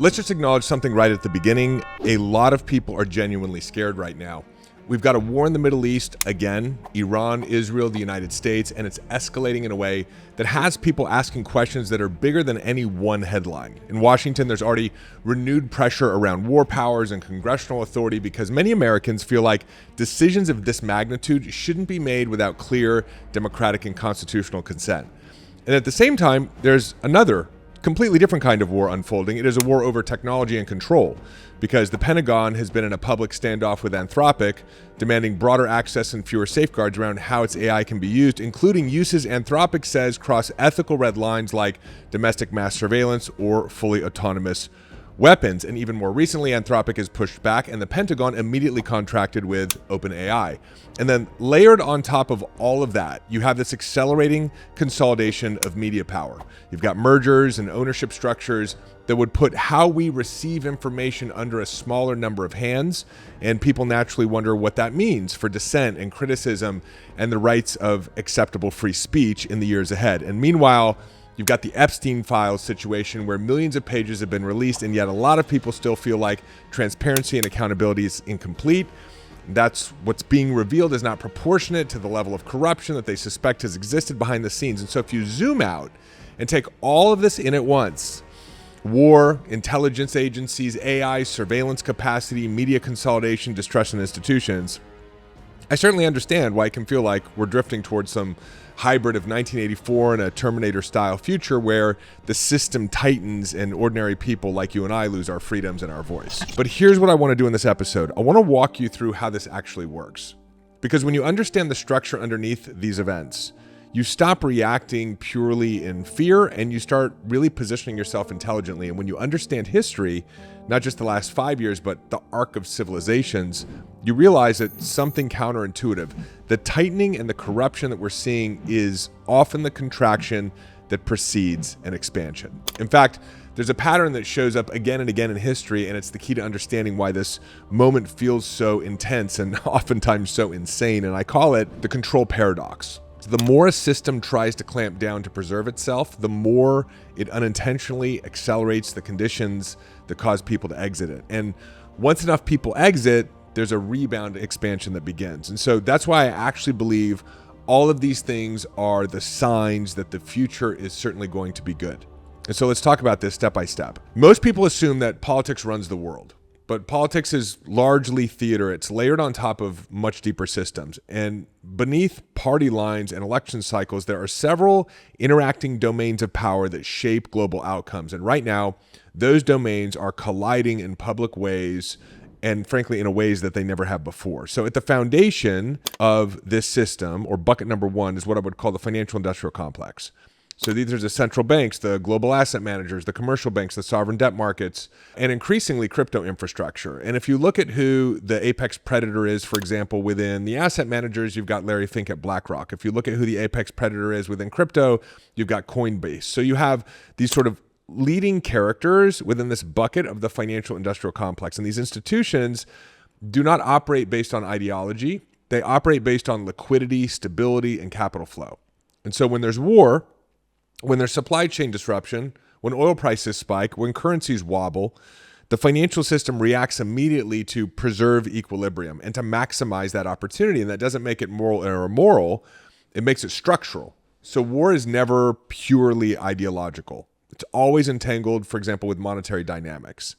Let's just acknowledge something right at the beginning. A lot of people are genuinely scared right now. We've got a war in the Middle East again, Iran, Israel, the United States, and it's escalating in a way that has people asking questions that are bigger than any one headline. In Washington, there's already renewed pressure around war powers and congressional authority because many Americans feel like decisions of this magnitude shouldn't be made without clear democratic and constitutional consent. And at the same time, there's another completely different kind of war unfolding. It is a war over technology and control, because the Pentagon has been in a public standoff with Anthropic, demanding broader access and fewer safeguards around how its AI can be used, including uses Anthropic says cross ethical red lines like domestic mass surveillance or fully autonomous weapons. And even more recently, Anthropic has pushed back and the Pentagon immediately contracted with OpenAI. And then layered on top of all of that, you have this accelerating consolidation of media power. You've got mergers and ownership structures that would put how we receive information under a smaller number of hands. And people naturally wonder what that means for dissent and criticism and the rights of acceptable free speech in the years ahead. And meanwhile, you've got the Epstein files situation where millions of pages have been released, and yet a lot of people still feel like transparency and accountability is incomplete. That's what's being revealed is not proportionate to the level of corruption that they suspect has existed behind the scenes. And so if you zoom out and take all of this in at once, war, intelligence agencies, AI, surveillance capacity, media consolidation, distrust in institutions, I certainly understand why it can feel like we're drifting towards some hybrid of 1984 and a Terminator-style future where the system tightens and ordinary people like you and I lose our freedoms and our voice. But here's what I want to do in this episode. I want to walk you through how this actually works. Because when you understand the structure underneath these events, you stop reacting purely in fear and you start really positioning yourself intelligently. And when you understand history, not just the last 5 years, but the arc of civilizations, you realize that something counterintuitive. The tightening and the corruption that we're seeing is often the contraction that precedes an expansion. In fact, there's a pattern that shows up again and again in history, and it's the key to understanding why this moment feels so intense and oftentimes so insane. And I call it the control paradox. The more a system tries to clamp down to preserve itself, the more it unintentionally accelerates the conditions that cause people to exit it. And once enough people exit, there's a rebound expansion that begins. And so that's why I actually believe all of these things are the signs that the future is certainly going to be good. And so let's talk about this step by step. Most people assume that politics runs the world. But politics is largely theater. It's layered on top of much deeper systems. And beneath party lines and election cycles, there are several interacting domains of power that shape global outcomes. And right now, those domains are colliding in public ways, and frankly, in ways that they never have before. So at the foundation of this system, or bucket number one, is what I would call the financial industrial complex. So these are the central banks, the global asset managers, the commercial banks, the sovereign debt markets, and increasingly crypto infrastructure. And if you look at who the apex predator is, for example, within the asset managers, you've got Larry Fink at BlackRock. If you look at who the apex predator is within crypto, you've got Coinbase. So you have these sort of leading characters within this bucket of the financial industrial complex. And these institutions do not operate based on ideology. They operate based on liquidity, stability, and capital flow. And so when there's war, when there's supply chain disruption, when oil prices spike, when currencies wobble, the financial system reacts immediately to preserve equilibrium and to maximize that opportunity. And that doesn't make it moral or immoral, it makes it structural. So war is never purely ideological. It's always entangled, for example, with monetary dynamics.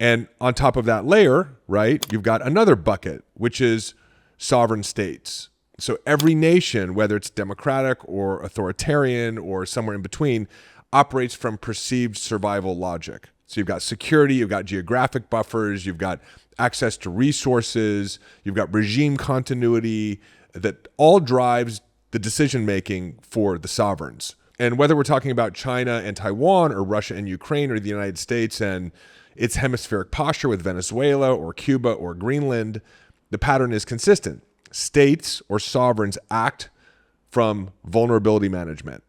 And on top of that layer, right, you've got another bucket, which is sovereign states. So every nation, whether it's democratic or authoritarian or somewhere in between, operates from perceived survival logic. So you've got security, you've got geographic buffers, you've got access to resources, you've got regime continuity that all drives the decision-making for the sovereigns. And whether we're talking about China and Taiwan or Russia and Ukraine or the United States and its hemispheric posture with Venezuela or Cuba or Greenland, the pattern is consistent. States or sovereigns act from vulnerability management.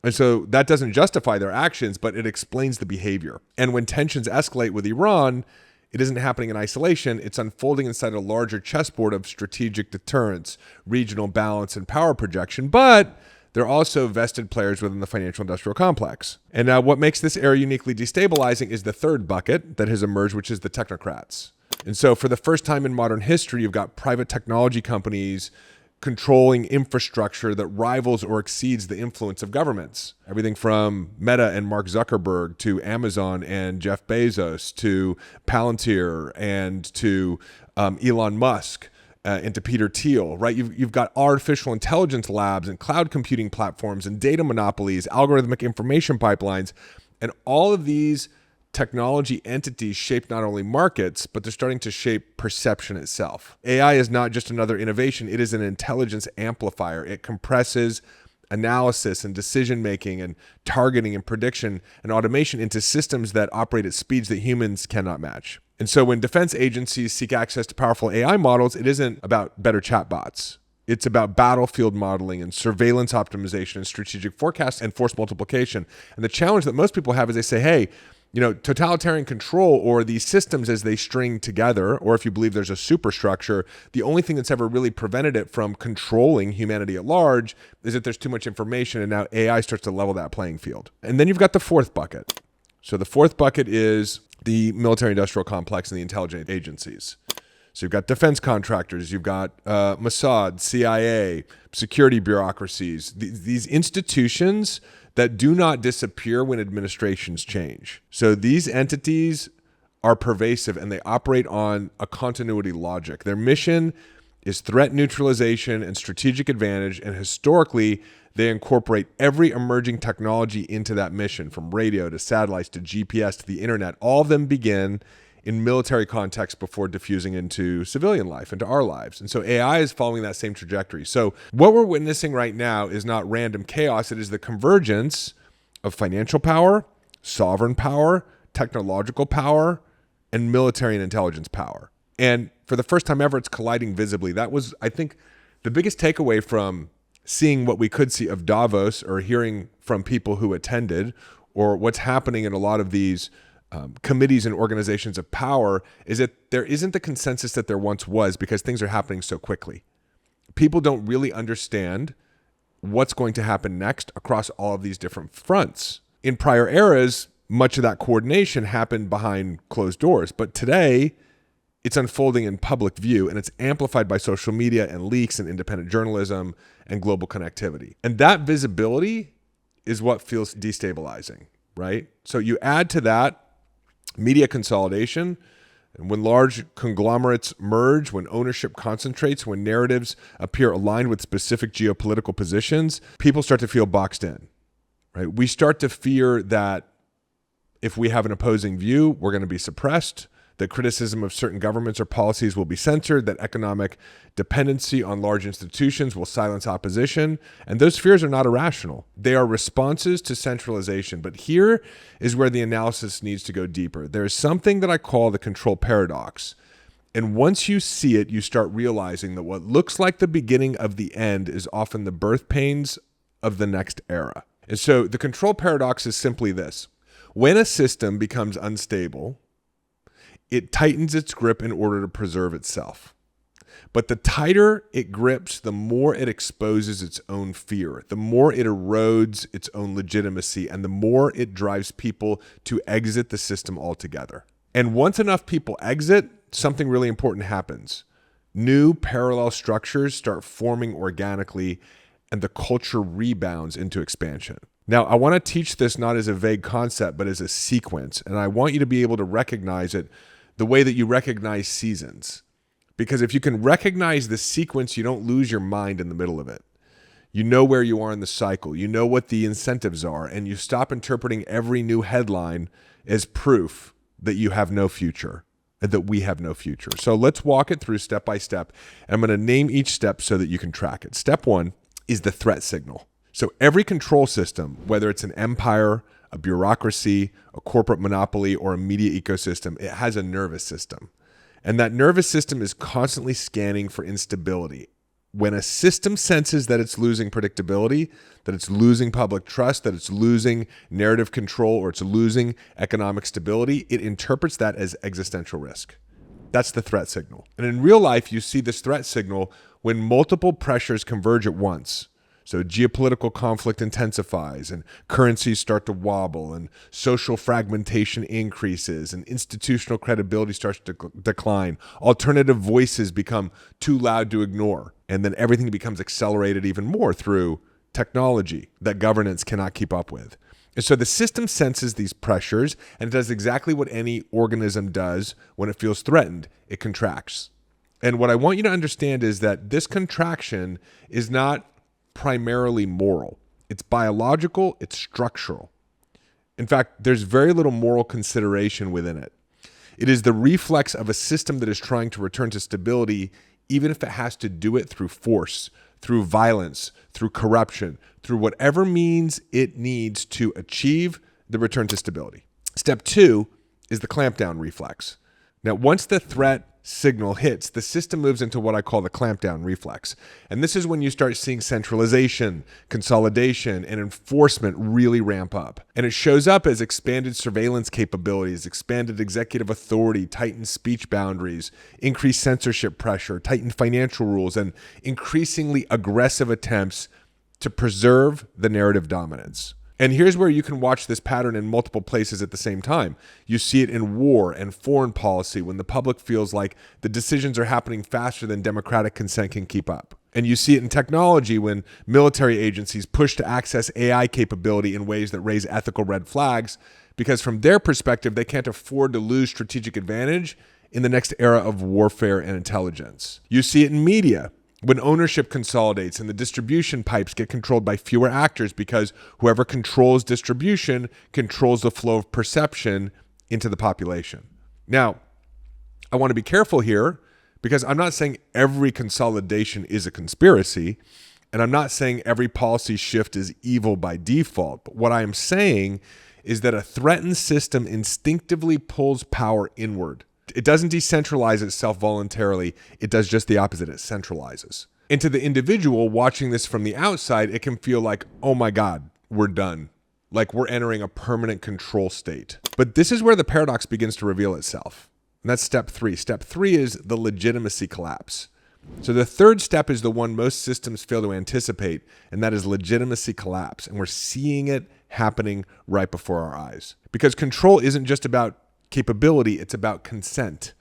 And so that doesn't justify their actions, but it explains the behavior. And when tensions escalate with Iran, it isn't happening in isolation. It's unfolding inside a larger chessboard of strategic deterrence, regional balance, and power projection. But they're also vested players within the financial industrial complex. And now what makes this era uniquely destabilizing is the third bucket that has emerged, which is the technocrats. And so for the first time in modern history, you've got private technology companies controlling infrastructure that rivals or exceeds the influence of governments. Everything from Meta and Mark Zuckerberg to Amazon and Jeff Bezos to Palantir and to Elon Musk and to Peter Thiel, right? You've got artificial intelligence labs and cloud computing platforms and data monopolies, algorithmic information pipelines, and all of these technology entities shape not only markets, but they're starting to shape perception itself. AI is not just another innovation. It is an intelligence amplifier. It compresses analysis and decision-making and targeting and prediction and automation into systems that operate at speeds that humans cannot match. And so when defense agencies seek access to powerful AI models, it isn't about better chatbots. It's about battlefield modeling and surveillance optimization and strategic forecast and force multiplication. And the challenge that most people have is they say, hey, totalitarian control or these systems as they string together, or if you believe there's a superstructure, the only thing that's ever really prevented it from controlling humanity at large is that there's too much information, and now AI starts to level that playing field. And then you've got the fourth bucket. So the fourth bucket is the military-industrial complex and the intelligence agencies. So you've got defense contractors, you've got Mossad, CIA, security bureaucracies, these institutions that do not disappear when administrations change. So these entities are pervasive and they operate on a continuity logic. Their mission is threat neutralization and strategic advantage, and historically, they incorporate every emerging technology into that mission, from radio to satellites to GPS to the internet. All of them begin in military context before diffusing into civilian life, into our lives. And so AI is following that same trajectory. So what we're witnessing right now is not random chaos. It is the convergence of financial power, sovereign power, technological power, and military and intelligence power. And for the first time ever, it's colliding visibly. That was, I think, the biggest takeaway from seeing what we could see of Davos, or hearing from people who attended, or what's happening in a lot of these committees and organizations of power, is that there isn't the consensus that there once was, because things are happening so quickly. People don't really understand what's going to happen next across all of these different fronts. In prior eras, much of that coordination happened behind closed doors, but today it's unfolding in public view, and it's amplified by social media and leaks and independent journalism and global connectivity. And that visibility is what feels destabilizing, right? So you add to that media consolidation, and when large conglomerates merge, when ownership concentrates, when narratives appear aligned with specific geopolitical positions, people start to feel boxed in, right? We start to fear that if we have an opposing view, we're going to be suppressed, that criticism of certain governments or policies will be censored, that economic dependency on large institutions will silence opposition. And those fears are not irrational. They are responses to centralization. But here is where the analysis needs to go deeper. There is something that I call the control paradox. And once you see it, you start realizing that what looks like the beginning of the end is often the birth pains of the next era. And so the control paradox is simply this. When a system becomes unstable, it tightens its grip in order to preserve itself. But the tighter it grips, the more it exposes its own fear, the more it erodes its own legitimacy, and the more it drives people to exit the system altogether. And once enough people exit, something really important happens. New parallel structures start forming organically, and the culture rebounds into expansion. Now, I want to teach this not as a vague concept, but as a sequence. And I want you to be able to recognize it the way that you recognize seasons. Because if you can recognize the sequence, you don't lose your mind in the middle of it. You know where you are in the cycle. You know what the incentives are. And you stop interpreting every new headline as proof that you have no future, that we have no future. So let's walk it through step by step. And I'm going to name each step so that you can track it. Step one is the threat signal. So every control system, whether it's an empire, a bureaucracy, a corporate monopoly, or a media ecosystem, it has a nervous system. And that nervous system is constantly scanning for instability. When a system senses that it's losing predictability, that it's losing public trust, that it's losing narrative control, or it's losing economic stability, it interprets that as existential risk. That's the threat signal. And in real life, you see this threat signal when multiple pressures converge at once. So geopolitical conflict intensifies and currencies start to wobble and social fragmentation increases and institutional credibility starts to decline. Alternative voices become too loud to ignore. And then everything becomes accelerated even more through technology that governance cannot keep up with. And so the system senses these pressures and it does exactly what any organism does when it feels threatened. It contracts. And what I want you to understand is that this contraction is not primarily moral. It's biological, it's structural. In fact, there's very little moral consideration within it. It is the reflex of a system that is trying to return to stability, even if it has to do it through force, through violence, through corruption, through whatever means it needs to achieve the return to stability. Step 2 is the clampdown reflex. Now, once the threat signal hits, the system moves into what I call the clampdown reflex. And this is when you start seeing centralization, consolidation, and enforcement really ramp up. And it shows up as expanded surveillance capabilities, expanded executive authority, tightened speech boundaries, increased censorship pressure, tightened financial rules, and increasingly aggressive attempts to preserve the narrative dominance. And here's where you can watch this pattern in multiple places at the same time. You see it in war and foreign policy when the public feels like the decisions are happening faster than democratic consent can keep up. And you see it in technology when military agencies push to access AI capability in ways that raise ethical red flags because from their perspective, they can't afford to lose strategic advantage in the next era of warfare and intelligence. You see it in media when ownership consolidates and the distribution pipes get controlled by fewer actors because whoever controls distribution controls the flow of perception into the population. Now, I want to be careful here because I'm not saying every consolidation is a conspiracy, and I'm not saying every policy shift is evil by default. But what I am saying is that a threatened system instinctively pulls power inward. It doesn't decentralize itself voluntarily. It does just the opposite. It centralizes. And to the individual watching this from the outside, it can feel like, oh my God, we're done. Like we're entering a permanent control state. But this is where the paradox begins to reveal itself. And that's step 3. Step 3 is the legitimacy collapse. So the third step is the one most systems fail to anticipate, and that is legitimacy collapse. And we're seeing it happening right before our eyes. Because control isn't just about capability, it's about consent.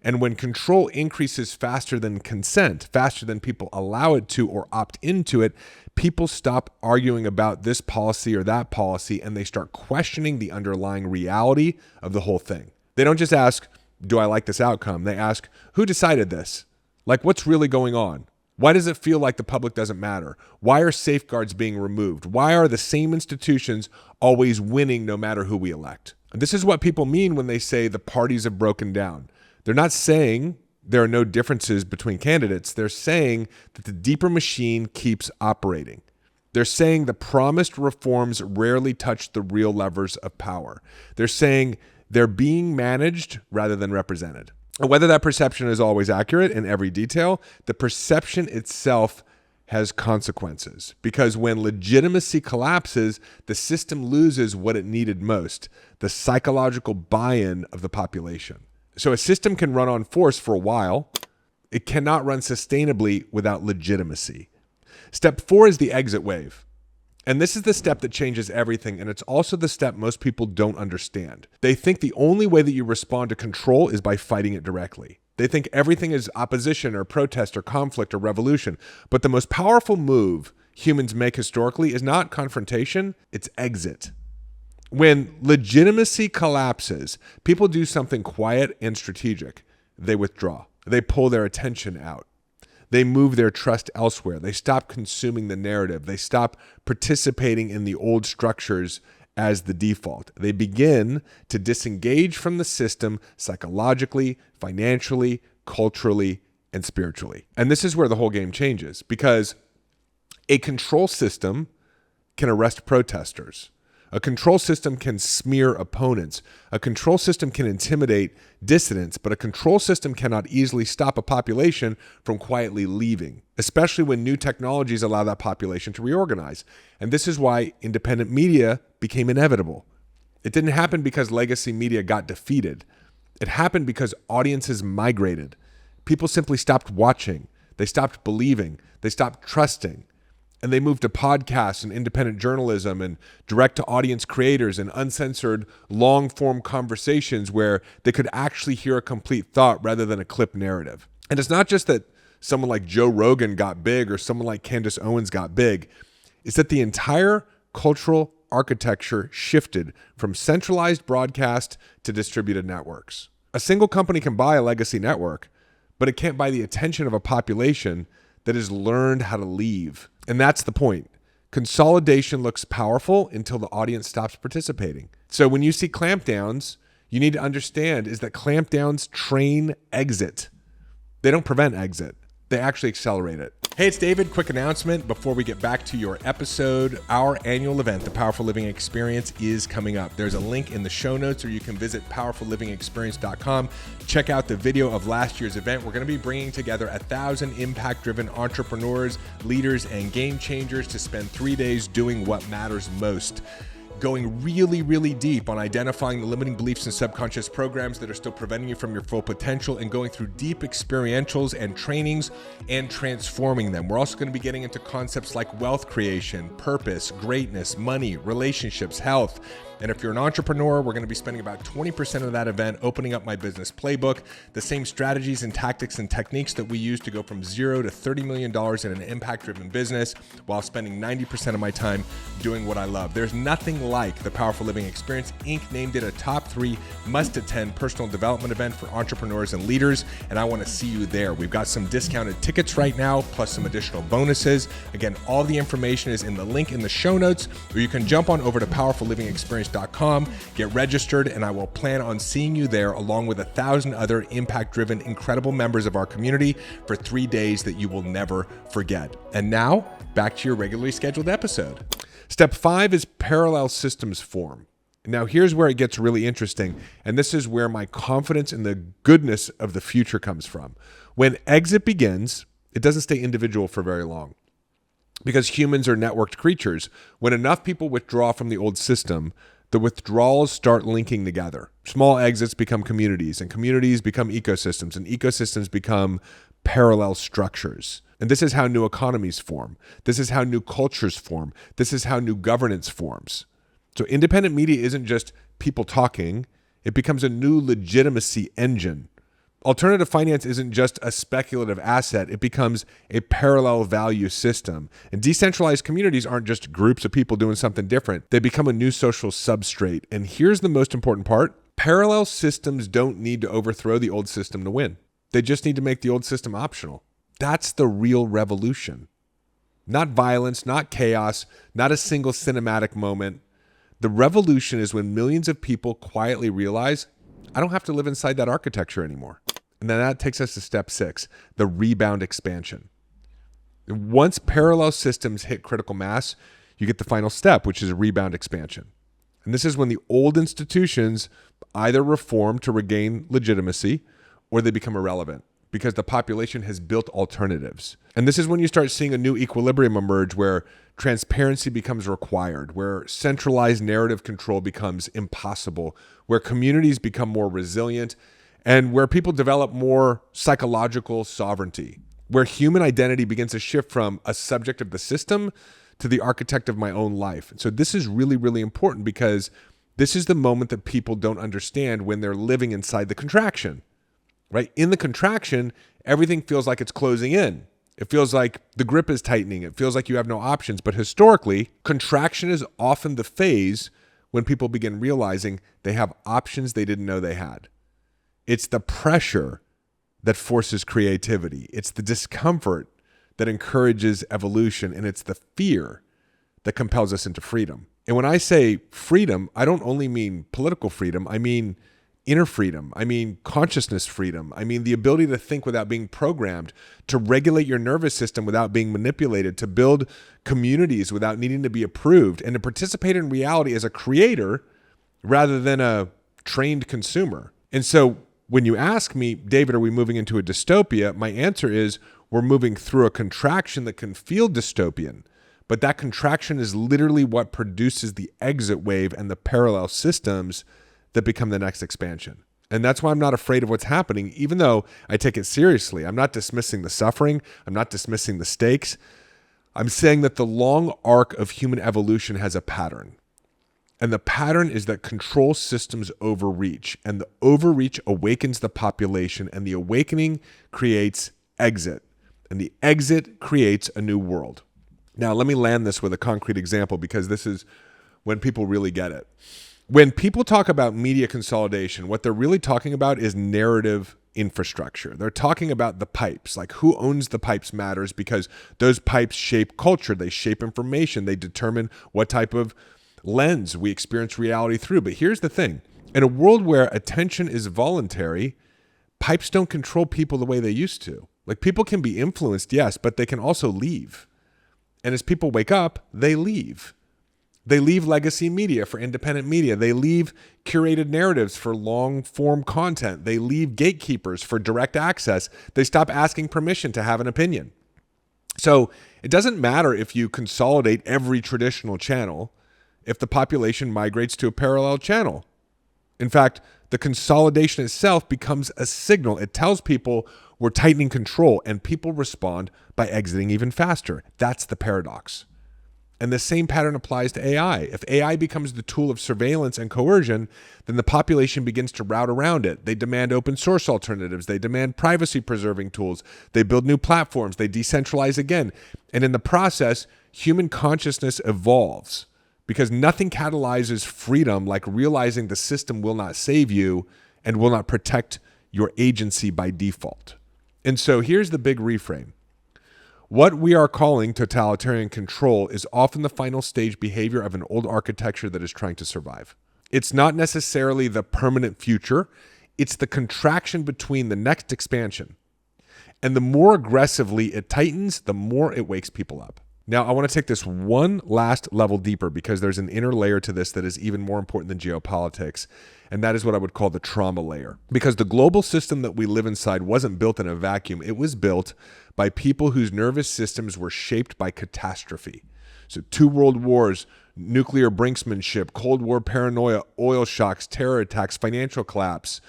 And when control increases faster than consent, faster than people allow it to or opt into it, people stop arguing about this policy or that policy and they start questioning the underlying reality of the whole thing. They don't just ask, do I like this outcome? They ask, who decided this? Like, what's really going on? Why does it feel like the public doesn't matter? Why are safeguards being removed? Why are the same institutions always winning no matter who we elect? This is what people mean when they say the parties have broken down. They're not saying there are no differences between candidates. They're saying that the deeper machine keeps operating. They're saying the promised reforms rarely touch the real levers of power. They're saying they're being managed rather than represented. And whether that perception is always accurate in every detail, the perception itself has consequences, because when legitimacy collapses, the system loses what it needed most, the psychological buy-in of the population. So a system can run on force for a while. It cannot run sustainably without legitimacy. Step 4 is the exit wave. And this is the step that changes everything, and it's also the step most people don't understand. They think the only way that you respond to control is by fighting it directly. They think everything is opposition or protest or conflict or revolution. But the most powerful move humans make historically is not confrontation, it's exit. When legitimacy collapses, people do something quiet and strategic. They withdraw. They pull their attention out. They move their trust elsewhere. They stop consuming the narrative. They stop participating in the old structures as the default. They begin to disengage from the system psychologically, financially, culturally, and spiritually. And this is where the whole game changes, because a control system can arrest protesters. A control system can smear opponents. A control system can intimidate dissidents, but a control system cannot easily stop a population from quietly leaving, especially when new technologies allow that population to reorganize. And this is why independent media became inevitable. It didn't happen because legacy media got defeated. It happened because audiences migrated. People simply stopped watching. They stopped believing. They stopped trusting. And they moved to podcasts and independent journalism and direct to audience creators and uncensored long form conversations where they could actually hear a complete thought rather than a clip narrative. And it's not just that someone like Joe Rogan got big or someone like Candace Owens got big. It's that the entire cultural architecture shifted from centralized broadcast to distributed networks. A single company can buy a legacy network, but it can't buy the attention of a population that has learned how to leave. And that's the point. Consolidation looks powerful until the audience stops participating. So when you see clampdowns, you need to understand is that clampdowns train exit. They don't prevent exit. They actually accelerate it. Hey, it's David. Quick announcement before we get back to your episode. Our annual event, the Powerful Living Experience, is coming up. There's a link in the show notes, or you can visit powerfullivingexperience.com. Check out the video of last year's event. We're going to be bringing together 1,000 impact-driven entrepreneurs, leaders, and game changers to spend 3 days doing what matters most. Going really, really deep on identifying the limiting beliefs and subconscious programs that are still preventing you from your full potential, and going through deep experientials and trainings and transforming them. We're also going to be getting into concepts like wealth creation, purpose, greatness, money, relationships, health. And if you're an entrepreneur, we're going to be spending about 20% of that event opening up my business playbook, the same strategies and tactics and techniques that we use to go from $0 to $30 million in an impact-driven business while spending 90% of my time doing what I love. There's nothing like the Powerful Living Experience. Inc. named it a top 3 must-attend personal development event for entrepreneurs and leaders, and I want to see you there. We've got some discounted tickets right now, plus some additional bonuses. Again, all the information is in the link in the show notes, or you can jump on over to powerfullivingexperience.com, get registered, and I will plan on seeing you there along with 1,000 other impact-driven, incredible members of our community for 3 days that you will never forget. And now, back to your regularly scheduled episode. Step 5 is parallel systems form. Now, here's where it gets really interesting, and this is where my confidence in the goodness of the future comes from. When exit begins, it doesn't stay individual for very long. Because humans are networked creatures, when enough people withdraw from the old system, the withdrawals start linking together. Small exits become communities, and communities become ecosystems, and ecosystems become parallel structures. And this is how new economies form. This is how new cultures form. This is how new governance forms. So independent media isn't just people talking. It becomes a new legitimacy engine. Alternative finance isn't just a speculative asset. It becomes a parallel value system. And decentralized communities aren't just groups of people doing something different. They become a new social substrate. And here's the most important part. Parallel systems don't need to overthrow the old system to win. They just need to make the old system optional. That's the real revolution. Not violence, not chaos, not a single cinematic moment. The revolution is when millions of people quietly realize, I don't have to live inside that architecture anymore. And then that takes us to step 6, the rebound expansion. Once parallel systems hit critical mass, you get the final step, which is a rebound expansion. And this is when the old institutions either reform to regain legitimacy or they become irrelevant because the population has built alternatives. And this is when you start seeing a new equilibrium emerge where transparency becomes required, where centralized narrative control becomes impossible, where communities become more resilient, and where people develop more psychological sovereignty, where human identity begins to shift from a subject of the system to the architect of my own life. So this is really, really important because this is the moment that people don't understand when they're living inside the contraction, right? In the contraction, everything feels like it's closing in. It feels like the grip is tightening. It feels like you have no options. But historically, contraction is often the phase when people begin realizing they have options they didn't know they had. It's the pressure that forces creativity. It's the discomfort that encourages evolution. And it's the fear that compels us into freedom. And when I say freedom, I don't only mean political freedom. I mean inner freedom. I mean consciousness freedom. I mean the ability to think without being programmed, to regulate your nervous system without being manipulated, to build communities without needing to be approved, and to participate in reality as a creator rather than a trained consumer. And so when you ask me, David, are we moving into a dystopia? My answer is we're moving through a contraction that can feel dystopian. But that contraction is literally what produces the exit wave and the parallel systems that become the next expansion. And that's why I'm not afraid of what's happening, even though I take it seriously. I'm not dismissing the suffering. I'm not dismissing the stakes. I'm saying that the long arc of human evolution has a pattern. And the pattern is that control systems overreach, and the overreach awakens the population, and the awakening creates exit, and the exit creates a new world. Now, let me land this with a concrete example, because this is when people really get it. When people talk about media consolidation, what they're really talking about is narrative infrastructure. They're talking about the pipes, like who owns the pipes matters, because those pipes shape culture, they shape information, they determine what type of lens we experience reality through. But here's the thing. In a world where attention is voluntary, pipes don't control people the way they used to. Like, people can be influenced, yes, but they can also leave. And as people wake up, they leave. They leave legacy media for independent media. They leave curated narratives for long-form content. They leave gatekeepers for direct access. They stop asking permission to have an opinion. So it doesn't matter if you consolidate every traditional channel if the population migrates to a parallel channel. In fact, the consolidation itself becomes a signal. It tells people we're tightening control, and people respond by exiting even faster. That's the paradox. And the same pattern applies to AI. If AI becomes the tool of surveillance and coercion, then the population begins to route around it. They demand open source alternatives. They demand privacy preserving tools. They build new platforms. They decentralize again. And in the process, human consciousness evolves, because nothing catalyzes freedom like realizing the system will not save you and will not protect your agency by default. And so here's the big reframe. What we are calling totalitarian control is often the final stage behavior of an old architecture that is trying to survive. It's not necessarily the permanent future. It's the contraction between the next expansion. And the more aggressively it tightens, the more it wakes people up. Now, I want to take this one last level deeper, because there's an inner layer to this that is even more important than geopolitics, and that is what I would call the trauma layer. Because the global system that we live inside wasn't built in a vacuum. It was built by people whose nervous systems were shaped by catastrophe. So 2 world wars, nuclear brinksmanship, Cold War paranoia, oil shocks, terror attacks, financial collapse,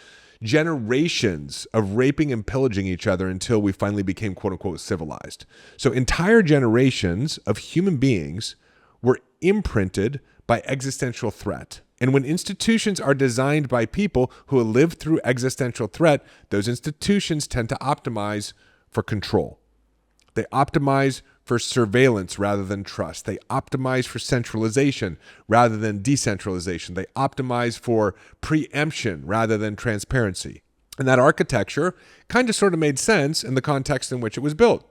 generations of raping and pillaging each other until we finally became quote unquote civilized. So entire generations of human beings were imprinted by existential threat. And when institutions are designed by people who have lived through existential threat, those institutions tend to optimize for control. They optimize for surveillance rather than trust. They optimize for centralization rather than decentralization. They optimize for preemption rather than transparency. And that architecture kind of sort of made sense in the context in which it was built.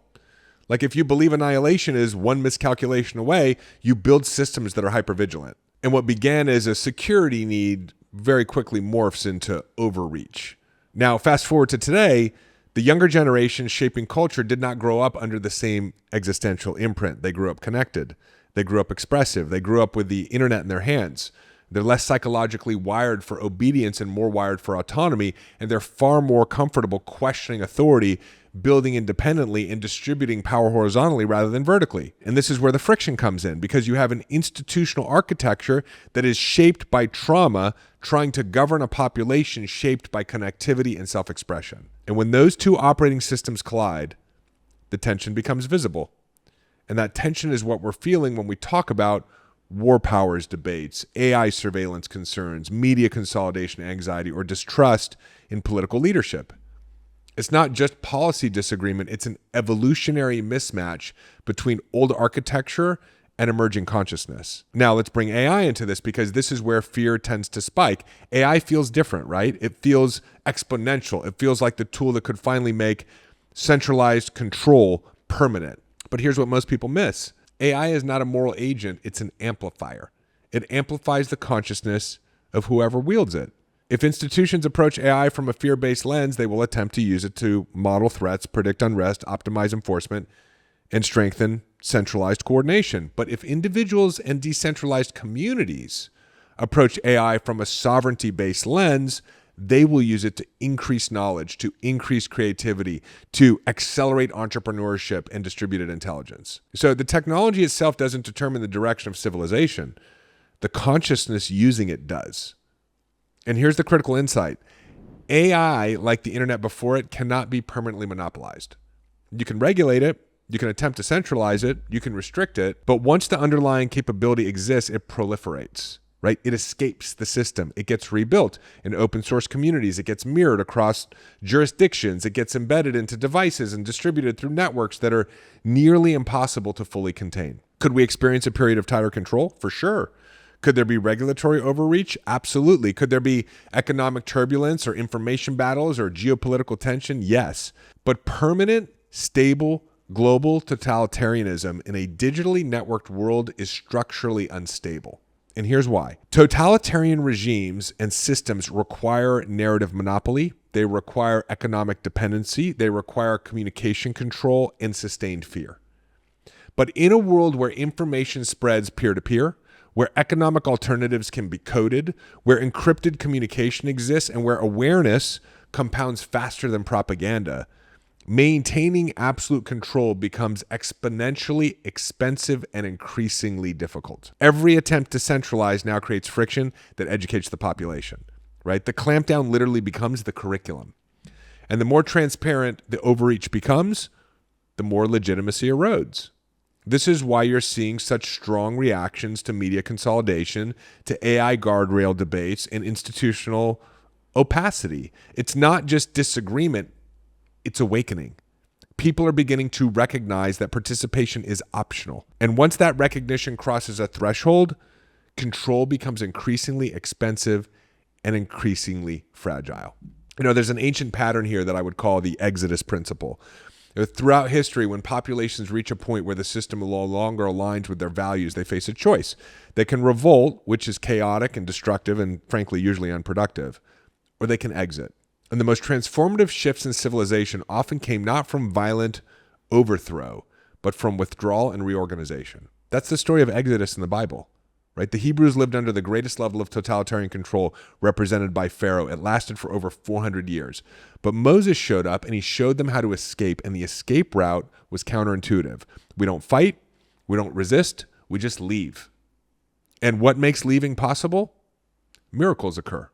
Like, if you believe annihilation is one miscalculation away, you build systems that are hypervigilant. And what began as a security need very quickly morphs into overreach. Now, fast forward to today, the younger generation shaping culture did not grow up under the same existential imprint. They grew up connected. They grew up expressive. They grew up with the internet in their hands. They're less psychologically wired for obedience and more wired for autonomy, and they're far more comfortable questioning authority, building independently, and distributing power horizontally rather than vertically. And this is where the friction comes in, because you have an institutional architecture that is shaped by trauma, trying to govern a population shaped by connectivity and self-expression. And when those two operating systems collide, the tension becomes visible. And that tension is what we're feeling when we talk about war powers debates, AI surveillance concerns, media consolidation anxiety, or distrust in political leadership. It's not just policy disagreement, it's an evolutionary mismatch between old architecture and emerging consciousness. Now let's bring AI into this, because this is where fear tends to spike. AI feels different, right? It feels exponential. It feels like the tool that could finally make centralized control permanent. But here's what most people miss. AI is not a moral agent, it's an amplifier. It amplifies the consciousness of whoever wields it. If institutions approach AI from a fear-based lens, they will attempt to use it to model threats, predict unrest, optimize enforcement, and strengthen centralized coordination. But if individuals and decentralized communities approach AI from a sovereignty-based lens, they will use it to increase knowledge, to increase creativity, to accelerate entrepreneurship and distributed intelligence. So the technology itself doesn't determine the direction of civilization. The consciousness using it does. And here's the critical insight. AI, like the internet before it, cannot be permanently monopolized. You can regulate it, You can attempt to centralize it, you can restrict it, but once the underlying capability exists, it proliferates, right? It escapes the system. It gets rebuilt in open source communities. It gets mirrored across jurisdictions. It gets embedded into devices and distributed through networks that are nearly impossible to fully contain. Could we experience a period of tighter control? For sure. Could there be regulatory overreach? Absolutely. Could there be economic turbulence or information battles or geopolitical tension? Yes. But permanent, stable, global totalitarianism in a digitally networked world is structurally unstable. And here's why. Totalitarian regimes and systems require narrative monopoly. They require economic dependency. They require communication control and sustained fear. But in a world where information spreads peer-to-peer, where economic alternatives can be coded, where encrypted communication exists, and where awareness compounds faster than propaganda, maintaining absolute control becomes exponentially expensive and increasingly difficult. Every attempt to centralize now creates friction that educates the population, right? The clampdown literally becomes the curriculum. And the more transparent the overreach becomes, the more legitimacy erodes. This is why you're seeing such strong reactions to media consolidation, to AI guardrail debates, and institutional opacity. It's not just disagreement, it's awakening. People are beginning to recognize that participation is optional. And once that recognition crosses a threshold, control becomes increasingly expensive and increasingly fragile. You know, there's an ancient pattern here that I would call the Exodus principle. Throughout history, when populations reach a point where the system no longer aligns with their values, they face a choice. They can revolt, which is chaotic and destructive and frankly usually unproductive, or they can exit. And the most transformative shifts in civilization often came not from violent overthrow, but from withdrawal and reorganization. That's the story of Exodus in the Bible, right? The Hebrews lived under the greatest level of totalitarian control represented by Pharaoh. It lasted for over 400 years. But Moses showed up and he showed them how to escape, and the escape route was counterintuitive. We don't fight, we don't resist, we just leave. And what makes leaving possible? Miracles occur.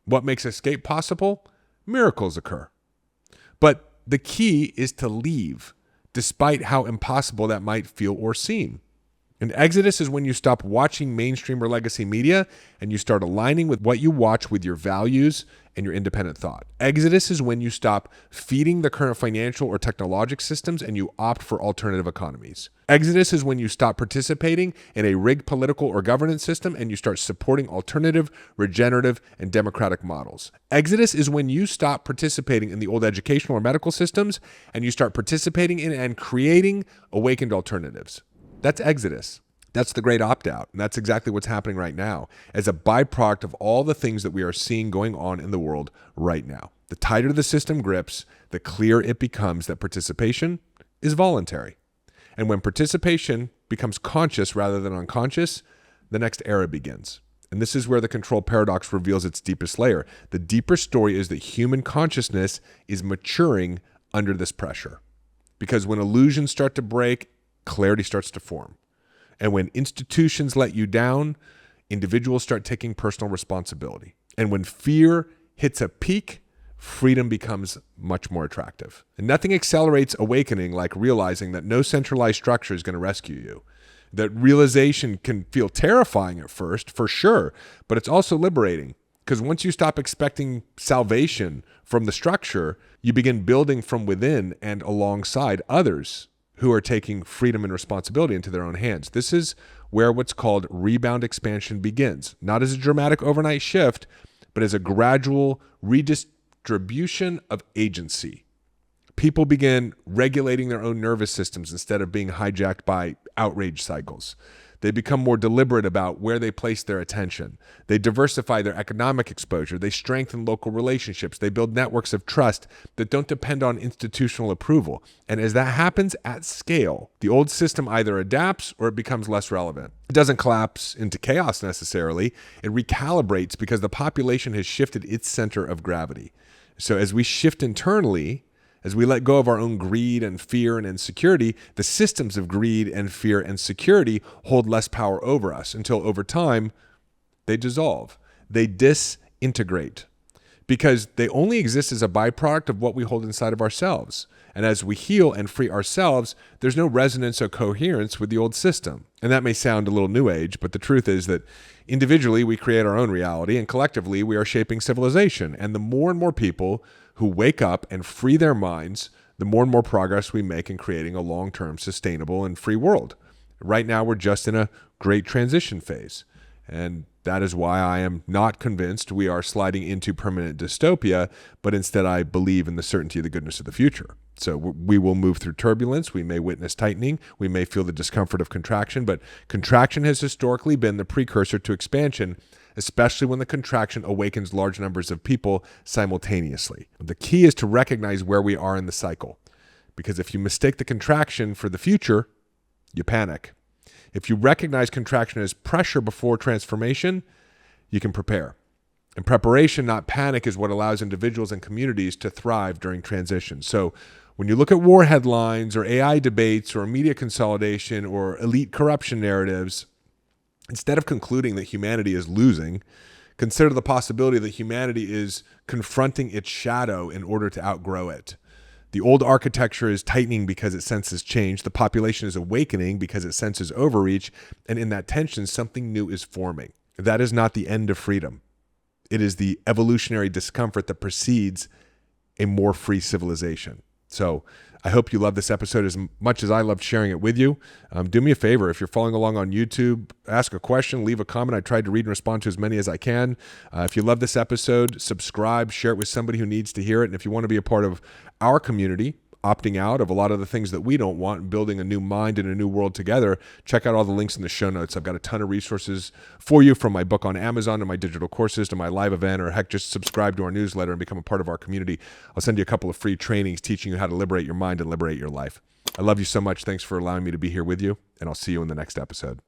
What makes escape possible? Miracles occur. But the key is to leave, despite how impossible that might feel or seem. And Exodus is when you stop watching mainstream or legacy media and you start aligning with what you watch with your values and your independent thought. Exodus is when you stop feeding the current financial or technological systems and you opt for alternative economies. Exodus is when you stop participating in a rigged political or governance system and you start supporting alternative, regenerative, and democratic models. Exodus is when you stop participating in the old educational or medical systems and you start participating in and creating awakened alternatives. That's Exodus. That's the great opt-out. And that's exactly what's happening right now as a byproduct of all the things that we are seeing going on in the world right now. The tighter the system grips, the clearer it becomes that participation is voluntary. And when participation becomes conscious rather than unconscious, the next era begins. And this is where the control paradox reveals its deepest layer. The deeper story is that human consciousness is maturing under this pressure. Because when illusions start to break, clarity starts to form. And when institutions let you down, individuals start taking personal responsibility. And when fear hits a peak, freedom becomes much more attractive. And nothing accelerates awakening like realizing that no centralized structure is going to rescue you. That realization can feel terrifying at first, for sure, but it's also liberating. Because once you stop expecting salvation from the structure, you begin building from within and alongside others who are taking freedom and responsibility into their own hands. This is where what's called rebound expansion begins, not as a dramatic overnight shift, but as a gradual redistribution of agency. People begin regulating their own nervous systems instead of being hijacked by outrage cycles. They become more deliberate about where they place their attention. They diversify their economic exposure. They strengthen local relationships. They build networks of trust that don't depend on institutional approval. And as that happens at scale, the old system either adapts or it becomes less relevant. It doesn't collapse into chaos necessarily. It recalibrates because the population has shifted its center of gravity. So as we shift internally, as we let go of our own greed and fear and insecurity, the systems of greed and fear and security hold less power over us until over time, they dissolve. They disintegrate. because they only exist as a byproduct of what we hold inside of ourselves. And as we heal and free ourselves, there's no resonance or coherence with the old system. And that may sound a little new age, but the truth is that individually we create our own reality, and collectively we are shaping civilization. And the more and more people who wake up and free their minds, the more and more progress we make in creating a long-term, sustainable, and free world. Right now, we're just in a great transition phase. And that is why I am not convinced we are sliding into permanent dystopia, but instead I believe in the certainty of the goodness of the future. So we will move through turbulence. We may witness tightening. We may feel the discomfort of contraction, but contraction has historically been the precursor to expansion, especially when the contraction awakens large numbers of people simultaneously. The key is to recognize where we are in the cycle, because if you mistake the contraction for the future, you panic. If you recognize contraction as pressure before transformation, you can prepare. And preparation, not panic, is what allows individuals and communities to thrive during transition. So when you look at war headlines or AI debates or media consolidation or elite corruption narratives, instead of concluding that humanity is losing, consider the possibility that humanity is confronting its shadow in order to outgrow it. The old architecture is tightening because it senses change. The population is awakening because it senses overreach. And in that tension, something new is forming. That is not the end of freedom. It is the evolutionary discomfort that precedes a more free civilization. So I hope you love this episode as much as I loved sharing it with you. Do me a favor. If you're following along on YouTube, ask a question, leave a comment. I tried to read and respond to as many as I can. If you love this episode, subscribe, share it with somebody who needs to hear it. And if you want to be a part of our community, opting out of a lot of the things that we don't want and building a new mind and a new world together, check out all the links in the show notes. I've got a ton of resources for you, from my book on Amazon to my digital courses to my live event, or heck, just subscribe to our newsletter and become a part of our community. I'll send you a couple of free trainings teaching you how to liberate your mind and liberate your life. I love you so much. Thanks for allowing me to be here with you, and I'll see you in the next episode.